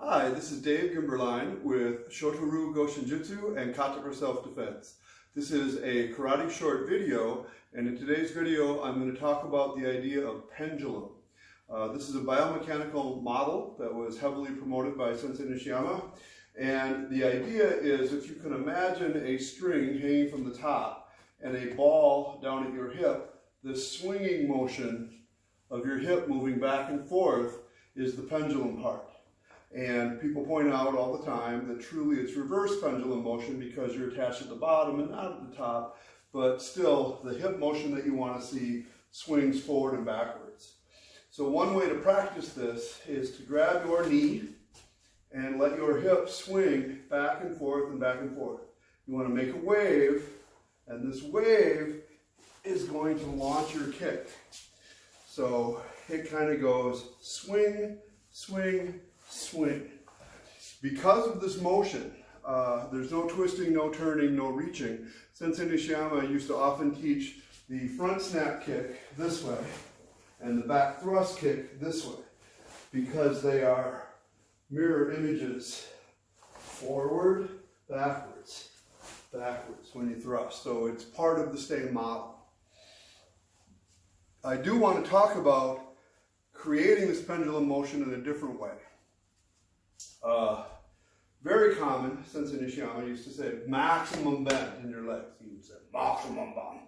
Hi, this is Dave Gimberline with Shotoru Goshinjutsu and Katakura Self-Defense. This is a karate short video, and in today's video I'm going to talk about the idea of pendulum. This is a biomechanical model that was heavily promoted by Sensei Nishiyama, and the idea is if you can imagine a string hanging from the top and a ball down at your hip, the swinging motion of your hip moving back and forth is the pendulum part. And people point out all the time that truly it's reverse pendulum motion because you're attached at the bottom and not at the top, but still the hip motion that you want to see swings forward and backwards. So one way to practice this is to grab your knee and let your hip swing back and forth and back and forth. You want to make a wave, and this wave is going to launch your kick. So it kind of goes swing, swing, swing. Because of this motion, there's no twisting, no turning, no reaching. Sensei Nishiyama used to often teach the front snap kick this way and the back thrust kick this way because they are mirror images, forward, backwards, backwards when you thrust. So it's part of the same model. I do want to talk about creating this pendulum motion in a different way. Very common, Sensei Nishiyama used to say maximum bend in your legs. He would say maximum bend,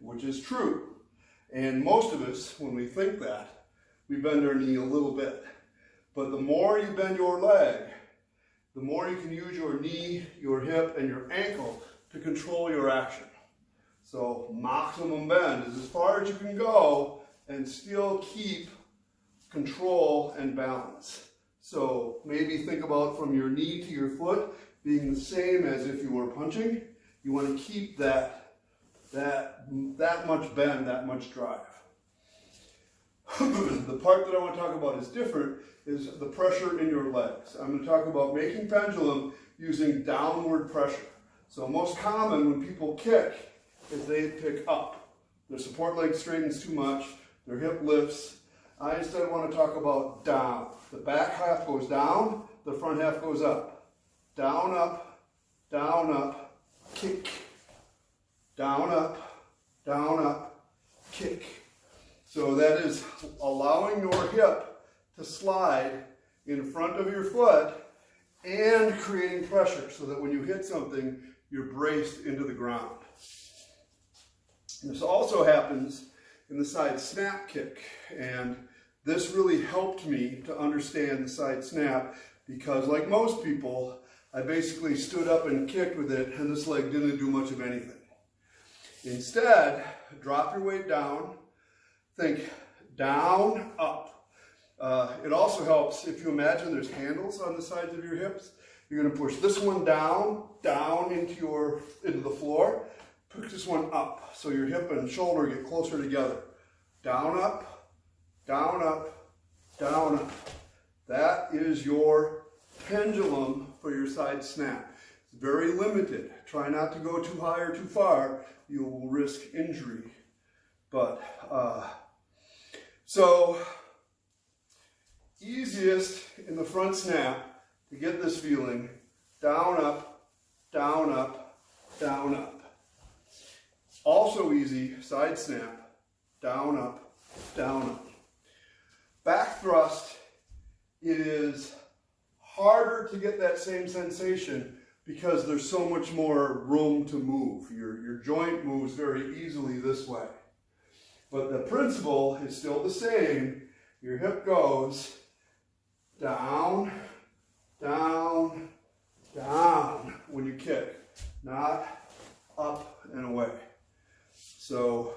which is true. And most of us, when we think that, we bend our knee a little bit. But the more you bend your leg, the more you can use your knee, your hip, and your ankle to control your action. So maximum bend is as far as you can go and still keep control and balance. So maybe think about from your knee to your foot being the same as if you were punching. You want to keep that much bend, that much drive. The part that I want to talk about is different, is the pressure in your legs. I'm going to talk about making pendulum using downward pressure. So most common when people kick is they pick up. Their support leg straightens too much, their hip lifts. I instead want to talk about down. The back half goes down, the front half goes up. Down, up, kick. Down, up, kick. So that is allowing your hip to slide in front of your foot and creating pressure so that when you hit something, you're braced into the ground. This also happens in the side snap kick, and this really helped me to understand the side snap because, like most people, I basically stood up and kicked with it and this leg didn't do much of anything. Instead, drop your weight down, think down, up. It also helps if you imagine there's handles on the sides of your hips. You're going to push this one down into the floor. Push this one up so your hip and shoulder get closer together. Down, up, down, up, down, up. That is your pendulum for your side snap. It's very limited. Try not to go too high or too far. You will risk injury. But, so, easiest in the front snap to get this feeling, down, up, down, up, down, up. Also easy, side snap, down, up, down, up. Back thrust, it is harder to get that same sensation because there's so much more room to move. Your joint moves very easily this way. But the principle is still the same. Your hip goes down, down, down when you kick, not up and away. So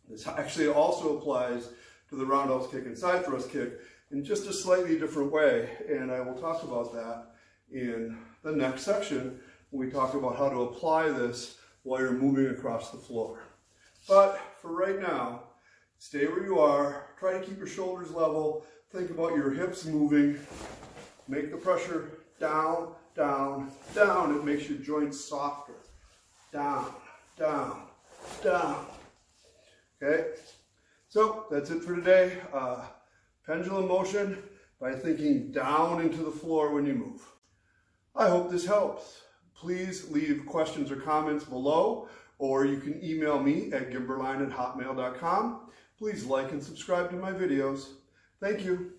this actually also applies to the roundhouse kick and side thrust kick in just a slightly different way, and I will talk about that in the next section when we talk about how to apply this while you're moving across the floor. But for right now, stay where you are, try to keep your shoulders level, think about your hips moving, make the pressure down, down, down. It makes your joints softer. Down, down, down. Okay, so that's it for today. Pendulum motion by thinking down into the floor when you move. I hope this helps. Please leave questions or comments below, or you can email me at gimberline@hotmail.com. Please like and subscribe to my videos. Thank you.